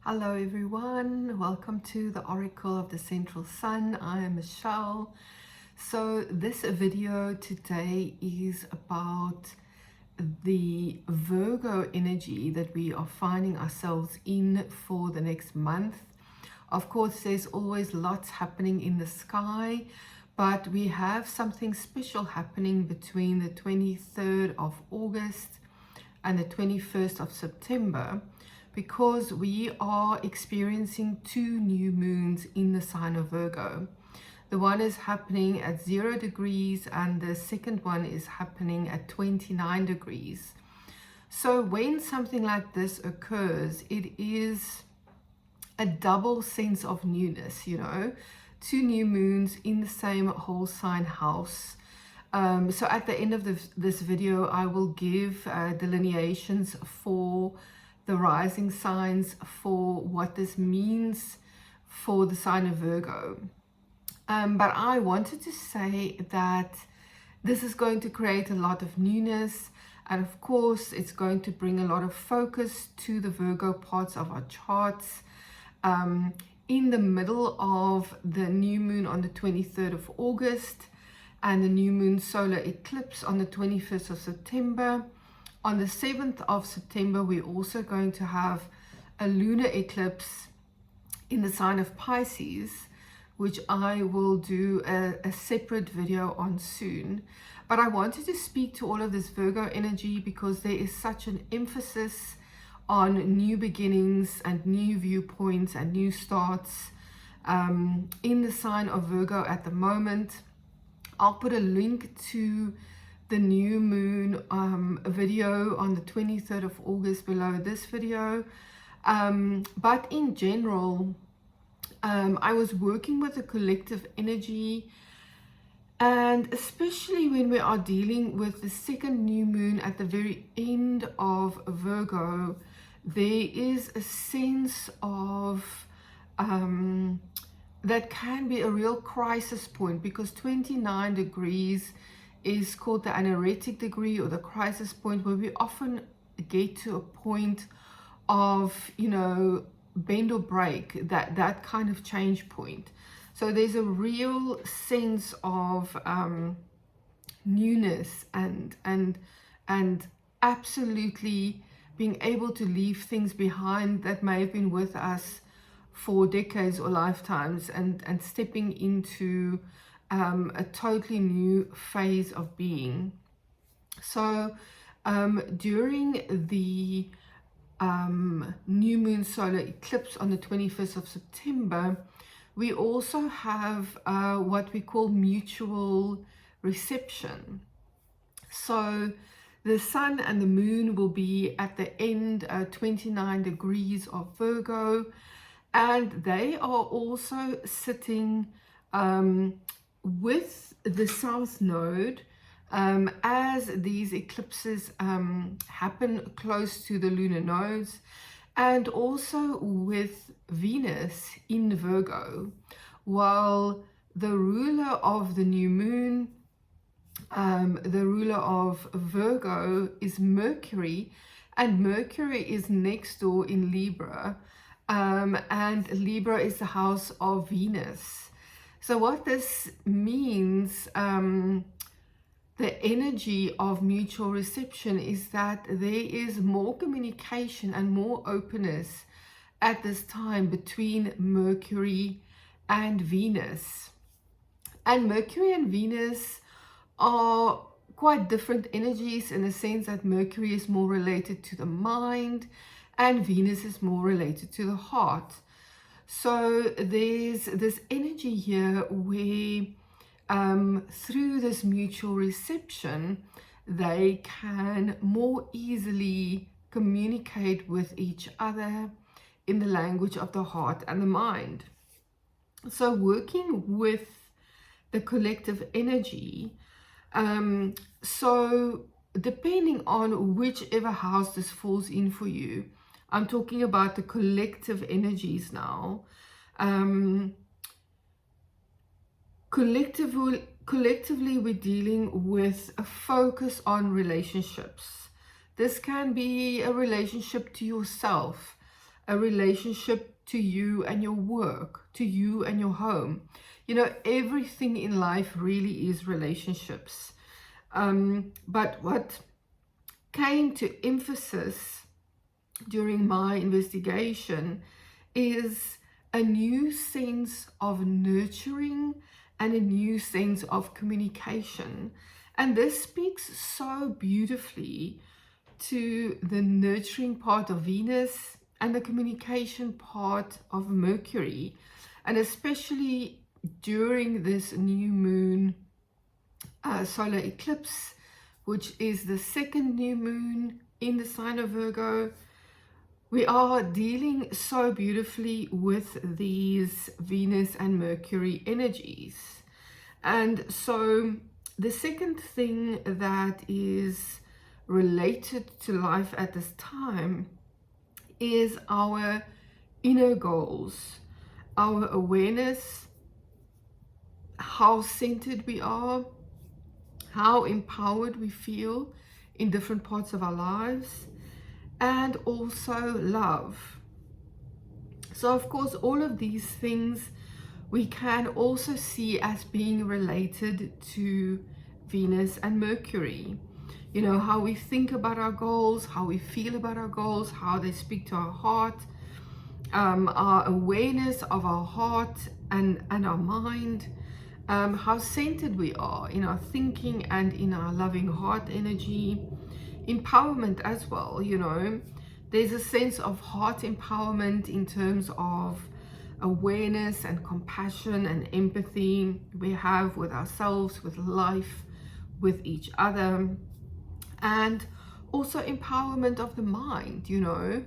Hello everyone, welcome to the Oracle of the Central Sun. I am Michelle. So this video today is about the Virgo energy that we are finding ourselves in for the next month. Of course, there's always lots happening in the sky, but we have something special happening between the 23rd of August and the 21st of September, because we are experiencing two new moons in the sign of Virgo. The one is happening at 0 degrees and the second one is happening at 29 degrees. So when something like this occurs, it is a double sense of newness, two new moons in the same whole sign house. So at the end of this video, I will give delineations for the rising signs for what this means for the sign of Virgo. But I wanted to say that this is going to create a lot of newness, and of course it's going to bring a lot of focus to the Virgo parts of our charts. In the middle of the new moon on the 23rd of August and the new moon solar eclipse on the 21st of September, on the 7th of September, we're also going to have a lunar eclipse in the sign of Pisces, which I will do a separate video on soon. But I wanted to speak to all of this Virgo energy because there is such an emphasis on new beginnings and new viewpoints and new starts in the sign of Virgo at the moment. I'll put a link to the new moon video on the 23rd of August below this video. But in general, I was working with the collective energy, and especially when we are dealing with the second new moon at the very end of Virgo, there is a sense of that can be a real crisis point, because 29 degrees is called the anoretic degree or the crisis point, where we often get to a point of, bend or break, that kind of change point. So there's a real sense of newness and absolutely being able to leave things behind that may have been with us for decades or lifetimes, and stepping into a totally new phase of being. So during the new moon solar eclipse on the 21st of September, we also have what we call mutual reception. So the sun and the moon will be at the end 29 degrees of Virgo, and they are also sitting with the south node as these eclipses happen close to the lunar nodes, and also with Venus in Virgo, while the ruler of the new moon, the ruler of Virgo, is Mercury, and Mercury is next door in Libra, and Libra is the house of Venus. So what this means, the energy of mutual reception, is that there is more communication and more openness at this time between Mercury and Venus. And Mercury and Venus are quite different energies, in the sense that Mercury is more related to the mind and Venus is more related to the heart. So there's this energy here where through this mutual reception, they can more easily communicate with each other in the language of the heart and the mind. So working with the collective energy, so depending on whichever house this falls in for you, I'm talking about the collective energies now. Collectively, we're dealing with a focus on relationships. This can be a relationship to yourself, a relationship to you and your work, to you and your home. You know, everything in life really is relationships. But what came to emphasis during my investigation is a new sense of nurturing and a new sense of communication. And this speaks so beautifully to the nurturing part of Venus and the communication part of Mercury. And especially during this new moon solar eclipse, which is the second new moon in the sign of Virgo, we are dealing so beautifully with these Venus and Mercury energies. And so the second thing that is related to life at this time is our inner goals, our awareness, how centered we are, how empowered we feel in different parts of our lives, and also love. So of course, all of these things we can also see as being related to Venus and Mercury. You know, how we think about our goals, how we feel about our goals, how they speak to our heart, our awareness of our heart and our mind, how centered we are in our thinking and in our loving heart energy. Empowerment as well, you know, there's a sense of heart empowerment in terms of awareness and compassion and empathy we have with ourselves, with life, with each other, and also empowerment of the mind, you know,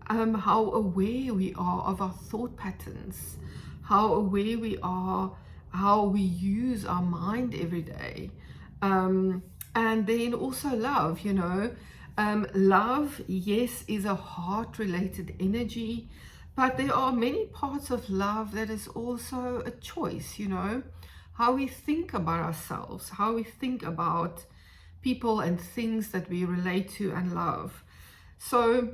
how aware we are of our thought patterns, how aware we are, how we use our mind every day. And then also love, you know, love, yes, is a heart-related energy, but there are many parts of love that is also a choice, you know, how we think about ourselves, how we think about people and things that we relate to and love. So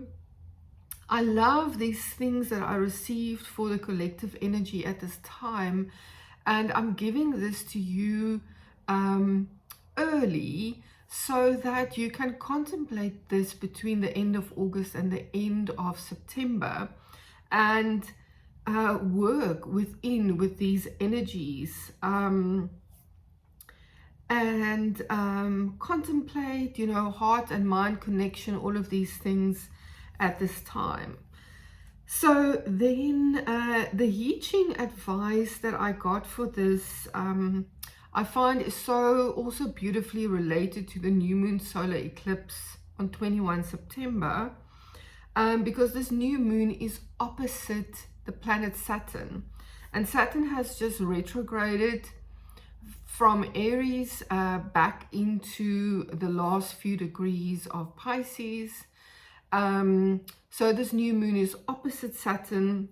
I love these things that I received for the collective energy at this time, and I'm giving this to you early so that you can contemplate this between the end of August and the end of September, and work with these energies, and contemplate, you know, heart and mind connection, all of these things at this time. So then the I Ching advice that I got for this, I find is so also beautifully related to the new moon solar eclipse on 21 September, because this new moon is opposite the planet Saturn, and Saturn has just retrograded from Aries back into the last few degrees of Pisces. So this new moon is opposite Saturn,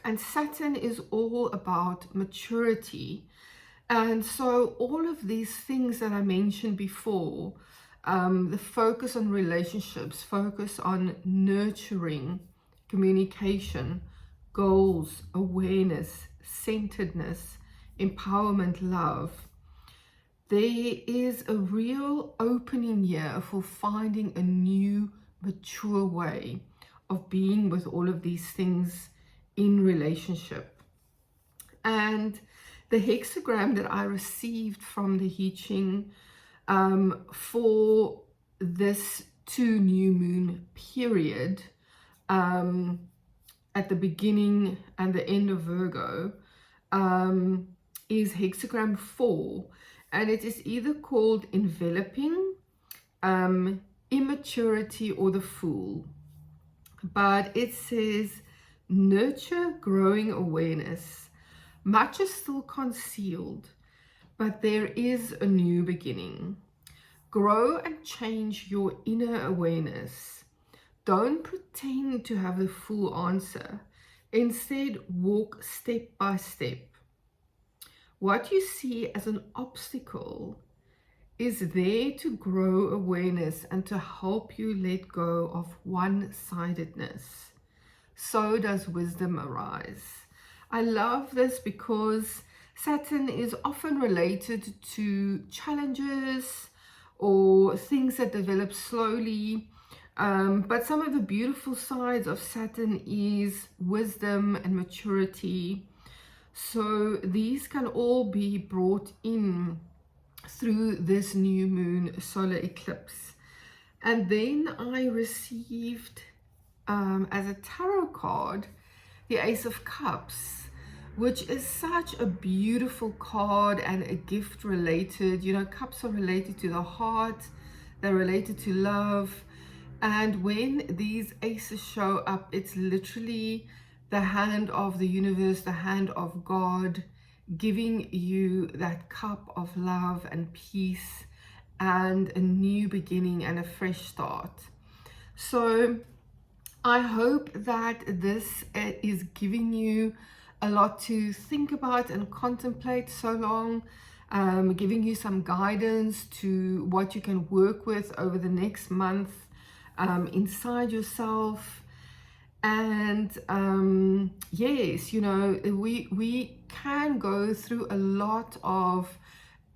and Saturn is all about maturity. And so all of these things that I mentioned before, the focus on relationships, focus on nurturing, communication, goals, awareness, centeredness, empowerment, love, there is a real opening here for finding a new, mature way of being with all of these things in relationship. And the hexagram that I received from the I Ching for this 2 new moon period, at the beginning and the end of Virgo, is hexagram 4, and it is either called enveloping, immaturity, or the Fool. But it says nurture growing awareness. Much is still concealed, but there is a new beginning. Grow and change your inner awareness. Don't pretend to have the full answer. Instead, walk step by step. What you see as an obstacle is there to grow awareness and to help you let go of one-sidedness. so does wisdom arise. I love this because Saturn is often related to challenges or things that develop slowly. But some of the beautiful sides of Saturn is wisdom and maturity. So these can all be brought in through this new moon solar eclipse. And then I received as a tarot card the Ace of Cups, which is such a beautiful card and a gift related. You know, cups are related to the heart, they're related to love. And when these aces show up, it's literally the hand of the universe, the hand of God, giving you that cup of love and peace and a new beginning and a fresh start. So I hope that this is giving you a lot to think about and contemplate so long, giving you some guidance to what you can work with over the next month inside yourself. And yes, you know, we can go through a lot of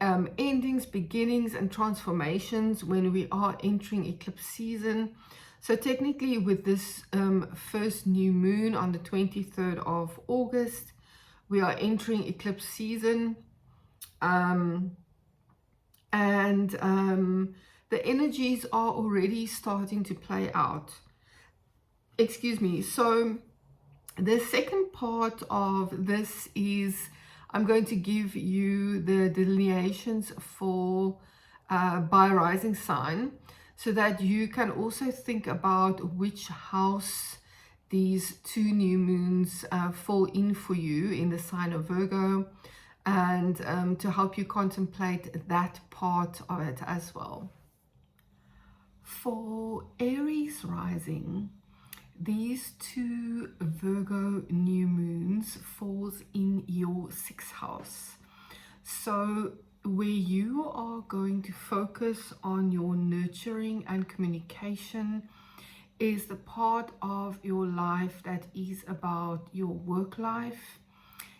endings, beginnings, and transformations when we are entering eclipse season. So technically with this first new moon on the 23rd of August, we are entering eclipse season. The energies are already starting to play out. Excuse me. So the second part of this is I'm going to give you the delineations for by rising sign, so that you can also think about which house these two new moons fall in for you in the sign of Virgo, and to help you contemplate that part of it as well. For Aries rising, these two Virgo new moons falls in your 6th house. So where you are going to focus on your nurturing and communication is the part of your life that is about your work life,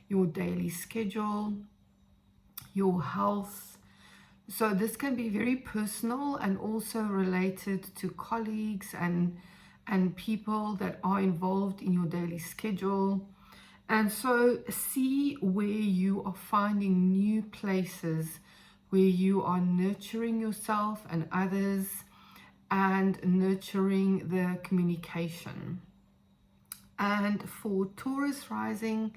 your daily schedule, your health. So this can be very personal and also related to colleagues and people that are involved in your daily schedule. And so see where you are finding new places where you are nurturing yourself and others and nurturing the communication. And for Taurus rising,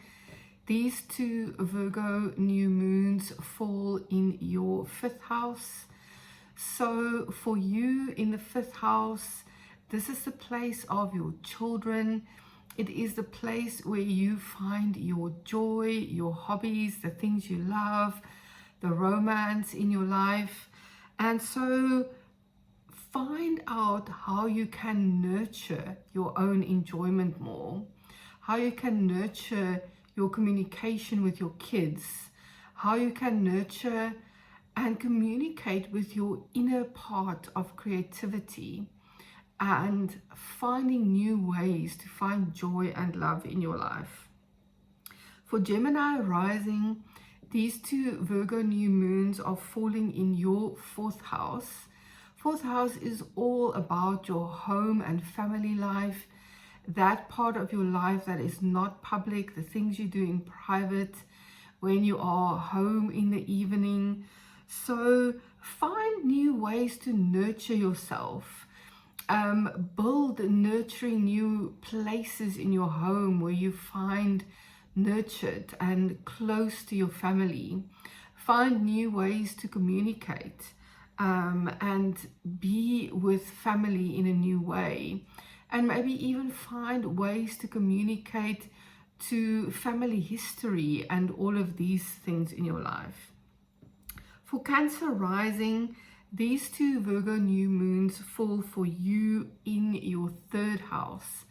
these two Virgo new moons fall in your 5th house. So for you in the 5th house, this is the place of your children. It is the place where you find your joy, your hobbies, the things you love, the romance in your life. And so find out how you can nurture your own enjoyment more, how you can nurture your communication with your kids, how you can nurture and communicate with your inner part of creativity, and finding new ways to find joy and love in your life. For Gemini rising, these two Virgo new moons are falling in your 4th house. 4th house is all about your home and family life, that part of your life that is not public, the things you do in private, when you are home in the evening. So find new ways to nurture yourself. Build nurturing new places in your home where you find nurtured and close to your family. Find new ways to communicate and be with family in a new way. And maybe even find ways to communicate to family history and all of these things in your life. For Cancer rising, these two Virgo new moons fall for you in your 3rd house.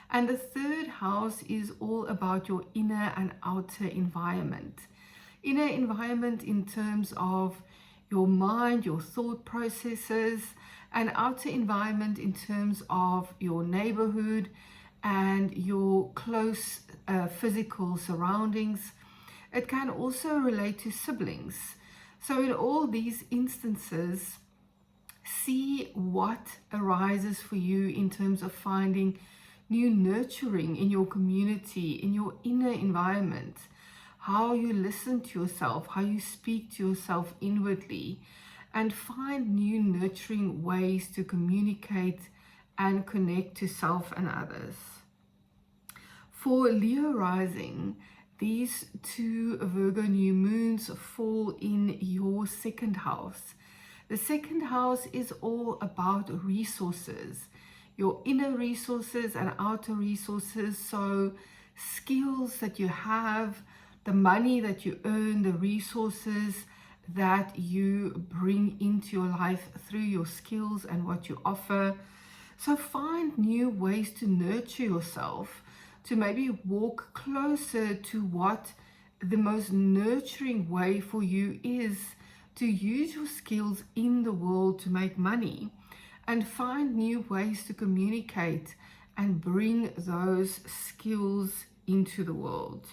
And the 3rd house is all about your inner and outer environment. Inner environment in terms of your mind, your thought processes, and outer environment in terms of your neighborhood and your close physical surroundings. It can also relate to siblings. So in all these instances, see what arises for you in terms of finding new nurturing in your community, in your inner environment, how you listen to yourself, how you speak to yourself inwardly, and find new nurturing ways to communicate and connect to self and others. For Leo rising, these two Virgo new moons fall in your second house. The second house is all about resources, your inner resources and outer resources. So skills that you have, the money that you earn, the resources that you bring into your life through your skills and what you offer. So find new ways to nurture yourself, to maybe walk closer to what the most nurturing way for you is, to use your skills in the world to make money, and find new ways to communicate and bring those skills into the world.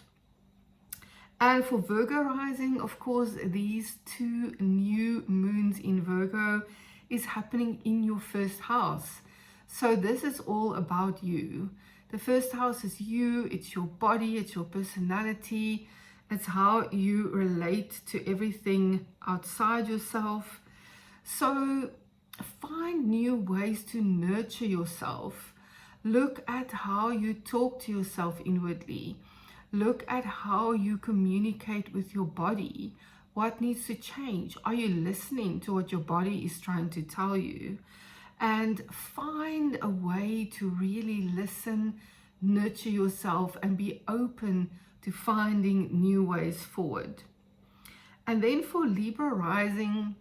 And for Virgo rising, of course, these two new moons in Virgo is happening in your first house. So this is all about you. The first house is you, it's your body, it's your personality, it's how you relate to everything outside yourself. So find new ways to nurture yourself. Look at how you talk to yourself inwardly. Look at how you communicate with your body. What needs to change? Are you listening to what your body is trying to tell you? And find a way to really listen, nurture yourself, and be open to finding new ways forward. And then for Libra rising,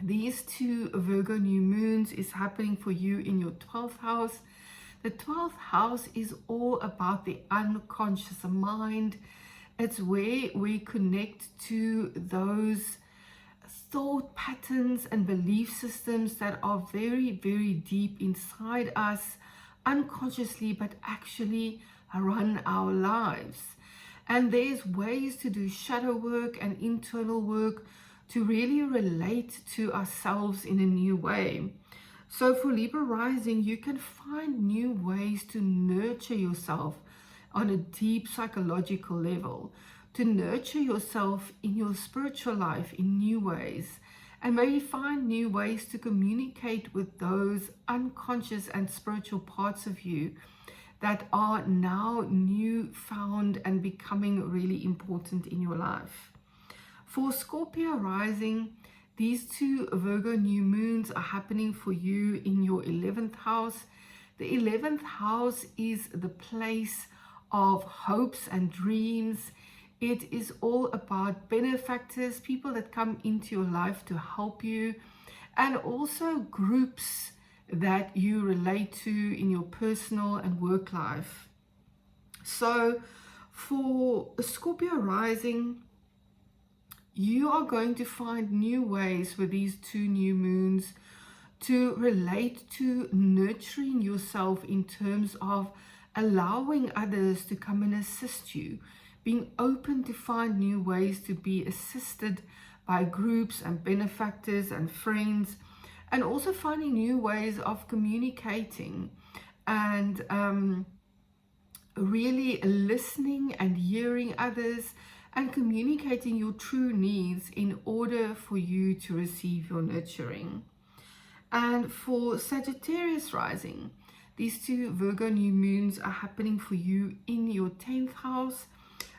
these two Virgo new moons is happening for you in your 12th house. The 12th house is all about the unconscious mind. It's where we connect to those thought patterns and belief systems that are very, very deep inside us, unconsciously, but actually run our lives. And there's ways to do shadow work and internal work to really relate to ourselves in a new way. So for Libra rising, you can find new ways to nurture yourself on a deep psychological level, to nurture yourself in your spiritual life in new ways, and maybe find new ways to communicate with those unconscious and spiritual parts of you that are now new found and becoming really important in your life. For Scorpio rising, these two Virgo new moons are happening for you in your 11th house. The 11th house is the place of hopes and dreams. It is all about benefactors, people that come into your life to help you, and also groups that you relate to in your personal and work life. So for Scorpio rising, you are going to find new ways with these two new moons to relate to nurturing yourself in terms of allowing others to come and assist you, being open to find new ways to be assisted by groups and benefactors and friends, and also finding new ways of communicating and really listening and hearing others and communicating your true needs in order for you to receive your nurturing. And for Sagittarius rising, these two Virgo new moons are happening for you in your 10th house.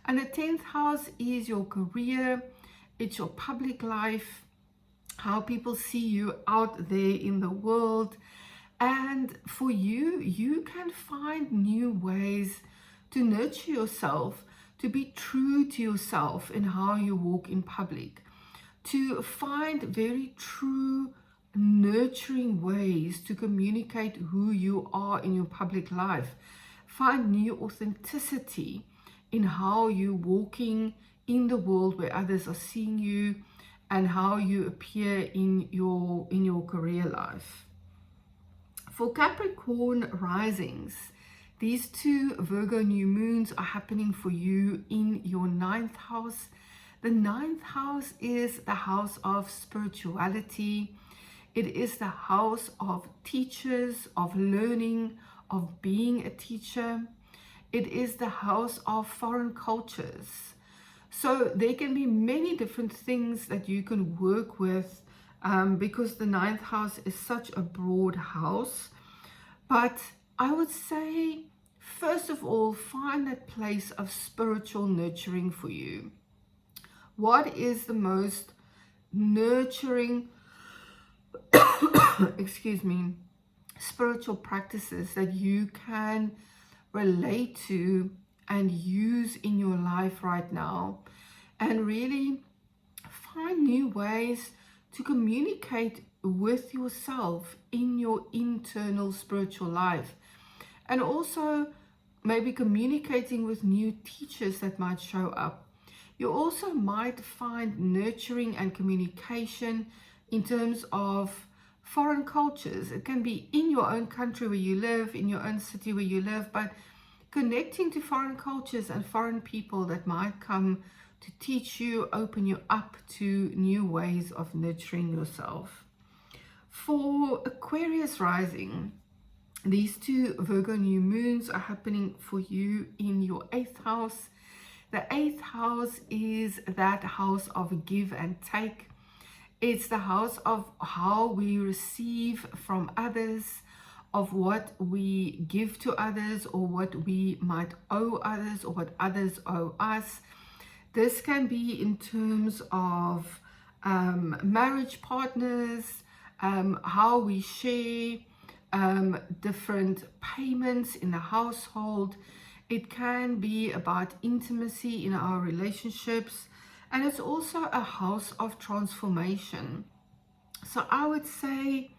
And the 10th house is your career, it's your public life, how people see you out there in the world. And for you, you can find new ways to nurture yourself, to be true to yourself in how you walk in public, to find very true, nurturing ways to communicate who you are in your public life. Find new authenticity in how you're walking in the world where others are seeing you and how you appear in your career life. For Capricorn risings, These two Virgo new moons are happening for you in your 9th house. The 9th house is the house of spirituality. It is the house of teachers, of learning, of being a teacher. It is the house of foreign cultures. So there can be many different things that you can work with because the 9th house is such a broad house. But I would say, first of all, find that place of spiritual nurturing for you. What is the most nurturing, excuse me, spiritual practices that you can relate to and use in your life right now? And really find new ways to communicate with yourself in your internal spiritual life, and also maybe communicating with new teachers that might show up. You also might find nurturing and communication in terms of foreign cultures. It can be in your own country where you live, in your own city where you live, but connecting to foreign cultures and foreign people that might come to teach you, open you up to new ways of nurturing yourself. For Aquarius rising, these two Virgo new moons are happening for you in your 8th house. The 8th house is that house of give and take. It's the house of how we receive from others, of what we give to others, or what we might owe others, or what others owe us. This can be in terms of marriage partners, how we share different payments in the household. It can be about intimacy in our relationships, and it's also a house of transformation. So I would say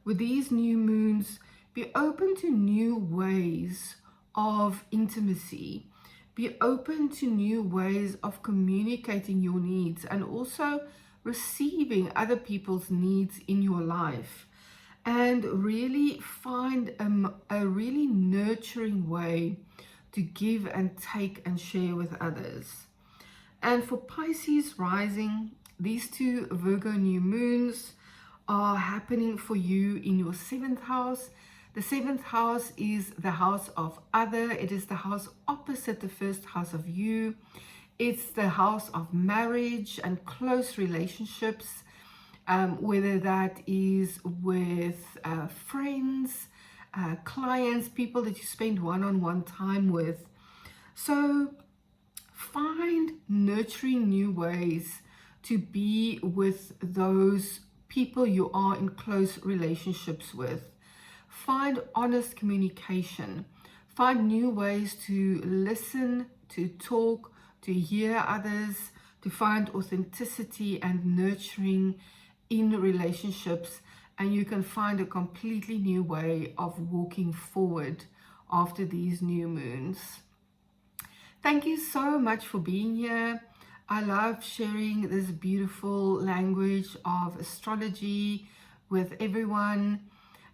with these new moons, be open to new ways of intimacy. Be open to new ways of communicating your needs and also receiving other people's needs in your life. And really find a really nurturing way to give and take and share with others. And for Pisces rising, these two Virgo new moons are happening for you in your 7th house. The 7th house is the house of other. It is the house opposite the 1st house of you. It's the house of marriage and close relationships, whether that is with friends, clients, people that you spend one-on-one time with. So find nurturing new ways to be with those people you are in close relationships with. Find honest communication. Find new ways to listen, to talk, to hear others, to find authenticity and nurturing in relationships. And you can find a completely new way of walking forward after these new moons. Thank you so much for being here. I love sharing this beautiful language of astrology with everyone.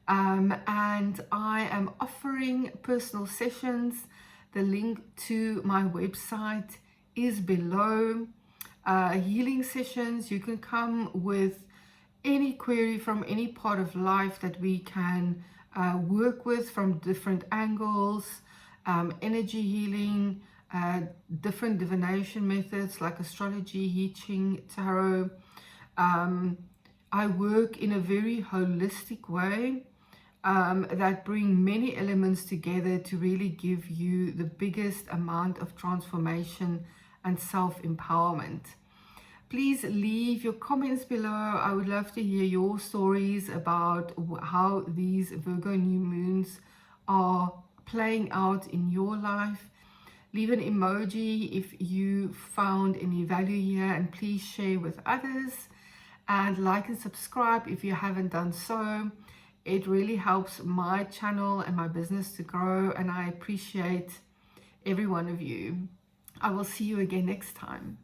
And I am offering personal sessions. The link to my website is below. Healing sessions, you can come with any query from any part of life that we can work with from different angles. Energy healing, different divination methods like astrology, I Ching, tarot. I work in a very holistic way that bring many elements together to really give you the biggest amount of transformation and self-empowerment. Please leave your comments below. I would love to hear your stories about how these Virgo new moons are playing out in your life. Leave an emoji if you found any value here, and please share with others. And like and subscribe if you haven't done so. It really helps my channel and my business to grow, and I appreciate every one of you. I will see you again next time.